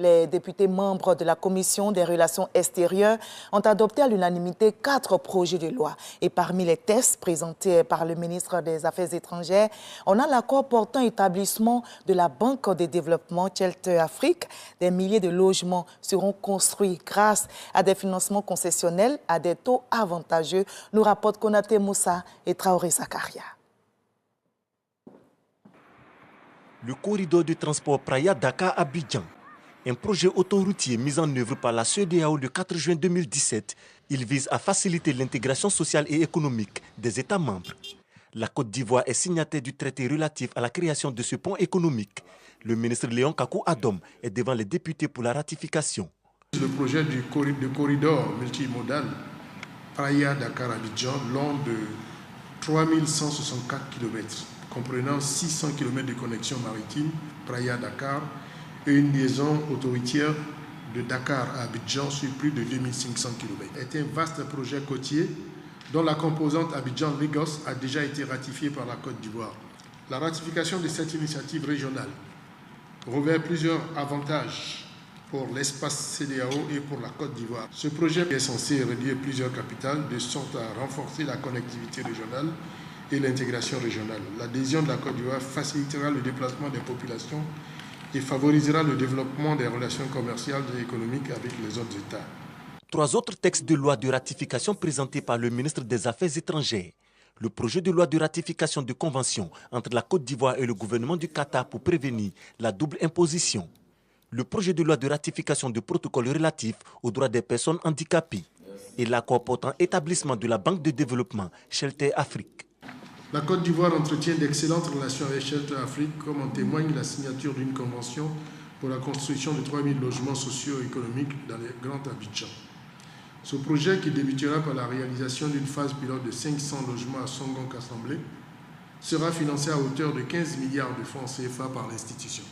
Les députés membres de la Commission des relations extérieures ont adopté à l'unanimité 4 projets de loi. Et parmi les textes présentés par le ministre des Affaires étrangères, on a l'accord portant établissement de la Banque de développement Shelter Afrique. Des milliers de logements seront construits grâce à des financements concessionnels à des taux avantageux, nous rapportent Konaté Moussa et Traoré Zakaria. Le corridor de transport Praia-Dakar-Abidjan, un projet autoroutier mis en œuvre par la CEDEAO le 4 juin 2017, il vise à faciliter l'intégration sociale et économique des États membres. La Côte d'Ivoire est signataire du traité relatif à la création de ce pont économique. Le ministre Léon Kakou Adom est devant les députés pour la ratification. Le projet du corridor multimodal Praia-Dakar-Abidjan, long de 3164 km, comprenant 600 km de connexion maritime Praia-Dakar et une liaison autoroutière de Dakar à Abidjan sur plus de 2500 km. C'est un vaste projet côtier dont la composante Abidjan-Lagos a déjà été ratifiée par la Côte d'Ivoire. La ratification de cette initiative régionale revêt plusieurs avantages pour l'espace CEDEAO et pour la Côte d'Ivoire. Ce projet est censé relier plusieurs capitales de sorte à renforcer la connectivité régionale et l'intégration régionale. L'adhésion de la Côte d'Ivoire facilitera le déplacement des populations et favorisera le développement des relations commerciales et économiques avec les autres États. 3 autres textes de loi de ratification présentés par le ministre des Affaires étrangères. Le projet de loi de ratification de convention entre la Côte d'Ivoire et le gouvernement du Qatar pour prévenir la double imposition. Le projet de loi de ratification du protocole relatif aux droits des personnes handicapées. Et l'accord portant établissement de la Banque de développement Shelter Afrique. La Côte d'Ivoire entretient d'excellentes relations avec Shelter Afrique, comme en témoigne la signature d'une convention pour la construction de 3000 logements socio-économiques dans les Grands Abidjan. Ce projet, qui débutera par la réalisation d'une phase pilote de 500 logements à Songong-Assemblée, sera financé à hauteur de 15 milliards de francs CFA par l'institution.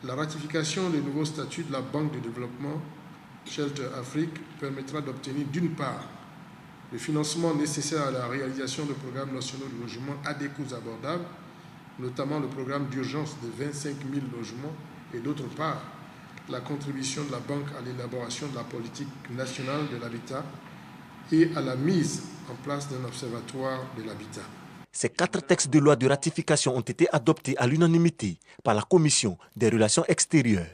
La ratification du nouveau statut de la Banque de développement Shelter Afrique permettra d'obtenir d'une part le financement nécessaire à la réalisation de programmes nationaux de logement à des coûts abordables, notamment le programme d'urgence de 25 000 logements, et d'autre part, la contribution de la Banque à l'élaboration de la politique nationale de l'habitat et à la mise en place d'un observatoire de l'habitat. Ces 4 textes de loi de ratification ont été adoptés à l'unanimité par la Commission des relations extérieures.